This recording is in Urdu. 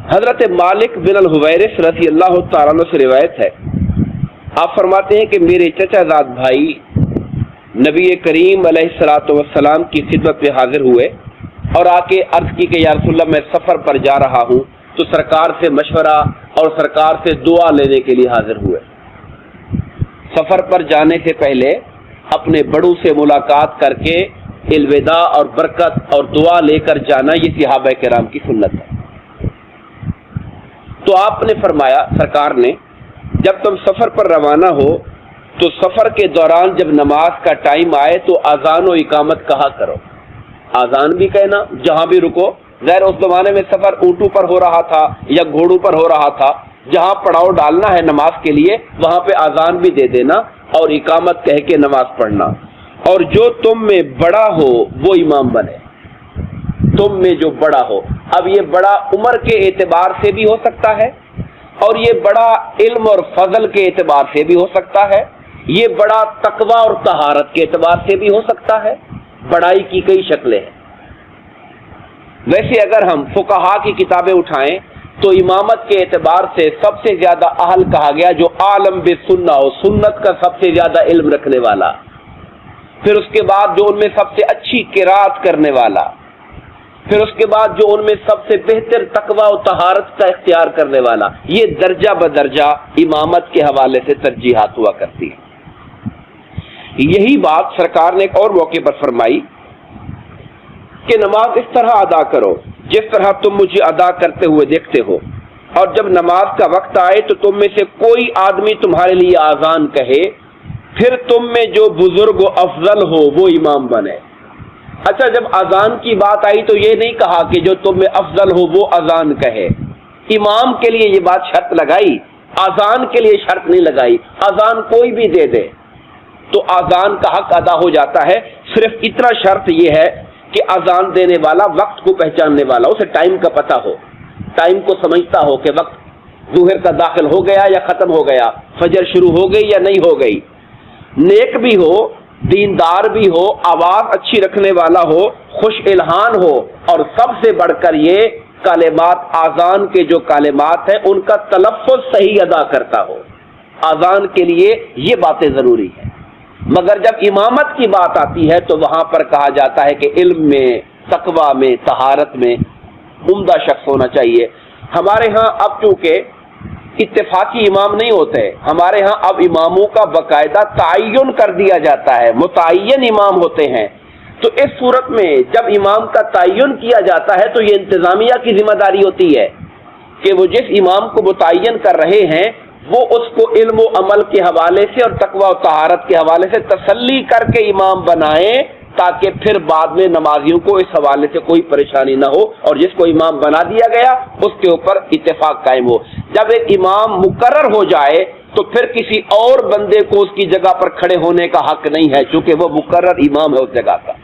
حضرت مالک بن الحویرث رضی اللہ تعالیٰ عنہ سے روایت ہے، آپ فرماتے ہیں کہ میرے چچا زاد بھائی نبی کریم علیہ الصلوۃ والسلام کی خدمت میں حاضر ہوئے اور آ کے عرض کی کہ یا رسول اللہ میں سفر پر جا رہا ہوں، تو سرکار سے مشورہ اور سرکار سے دعا لینے کے لیے حاضر ہوئے۔ سفر پر جانے سے پہلے اپنے بڑوں سے ملاقات کر کے الوداع اور برکت اور دعا لے کر جانا یہ صحابہ کرام کی سنت ہے۔ تو آپ نے فرمایا، سرکار نے، جب تم سفر پر روانہ ہو تو سفر کے دوران جب نماز کا ٹائم آئے تو اذان و اقامت کہا کرو۔ اذان بھی کہنا جہاں بھی رکو، ظاہر اس زمانے میں سفر اونٹوں پر ہو رہا تھا یا گھوڑوں پر ہو رہا تھا، جہاں پڑاؤ ڈالنا ہے نماز کے لیے وہاں پہ اذان بھی دے دینا اور اقامت کہہ کے نماز پڑھنا۔ اور جو تم میں بڑا ہو وہ امام بنے، تم میں جو بڑا ہو۔ اب یہ بڑا عمر کے اعتبار سے بھی ہو سکتا ہے، اور یہ بڑا علم اور فضل کے اعتبار سے بھی ہو سکتا ہے، یہ بڑا تقوی اور طہارت کے اعتبار سے بھی ہو سکتا ہے۔ بڑائی کی کئی شکلیں ہیں۔ ویسے اگر ہم فقہا کی کتابیں اٹھائیں تو امامت کے اعتبار سے سب سے زیادہ اہل کہا گیا جو عالم بالسنہ ہو، سنت کا سب سے زیادہ علم رکھنے والا، پھر اس کے بعد جو ان میں سب سے اچھی قرات کرنے والا، پھر اس کے بعد جو ان میں سب سے بہتر تقوی و طہارت کا اختیار کرنے والا۔ یہ درجہ بدرجہ امامت کے حوالے سے ترجیحات ہوا کرتی ہے۔ یہی بات سرکار نے ایک اور موقع پر فرمائی کہ نماز اس طرح ادا کرو جس طرح تم مجھے ادا کرتے ہوئے دیکھتے ہو، اور جب نماز کا وقت آئے تو تم میں سے کوئی آدمی تمہارے لیے اذان کہے، پھر تم میں جو بزرگ و افضل ہو وہ امام بنے۔ اچھا، جب اذان کی بات آئی تو یہ نہیں کہا کہ جو تم میں افضل ہو وہ اذان کہے، امام کے لیے یہ بات شرط لگائی، اذان کے لیے شرط نہیں لگائی۔ اذان کوئی بھی دے دے تو اذان کا حق ادا ہو جاتا ہے، صرف اتنا شرط یہ ہے کہ اذان دینے والا وقت کو پہچاننے والا، اسے ٹائم کا پتہ ہو، ٹائم کو سمجھتا ہو کہ وقت ظہر کا داخل ہو گیا یا ختم ہو گیا، فجر شروع ہو گئی یا نہیں ہو گئی، نیک بھی ہو، دیندار بھی ہو، آواز اچھی رکھنے والا ہو، خوش الحان ہو، اور سب سے بڑھ کر یہ کلمات اذان کے جو کلمات ہیں ان کا تلفظ صحیح ادا کرتا ہو۔ اذان کے لیے یہ باتیں ضروری ہیں۔ مگر جب امامت کی بات آتی ہے تو وہاں پر کہا جاتا ہے کہ علم میں، تقوی میں، طہارت میں عمدہ شخص ہونا چاہیے۔ ہمارے ہاں اب چونکہ اتفاقی امام نہیں ہوتے، ہمارے ہاں اب اماموں کا باقاعدہ تعین کر دیا جاتا ہے، متعین امام ہوتے ہیں۔ تو اس صورت میں جب امام کا تعین کیا جاتا ہے تو یہ انتظامیہ کی ذمہ داری ہوتی ہے کہ وہ جس امام کو متعین کر رہے ہیں وہ اس کو علم و عمل کے حوالے سے اور تقوی و طہارت کے حوالے سے تسلی کر کے امام بنائیں، تاکہ پھر بعد میں نمازیوں کو اس حوالے سے کوئی پریشانی نہ ہو، اور جس کو امام بنا دیا گیا اس کے اوپر اتفاق قائم ہو۔ جب ایک امام مقرر ہو جائے تو پھر کسی اور بندے کو اس کی جگہ پر کھڑے ہونے کا حق نہیں ہے، چونکہ وہ مقرر امام ہے اس جگہ کا۔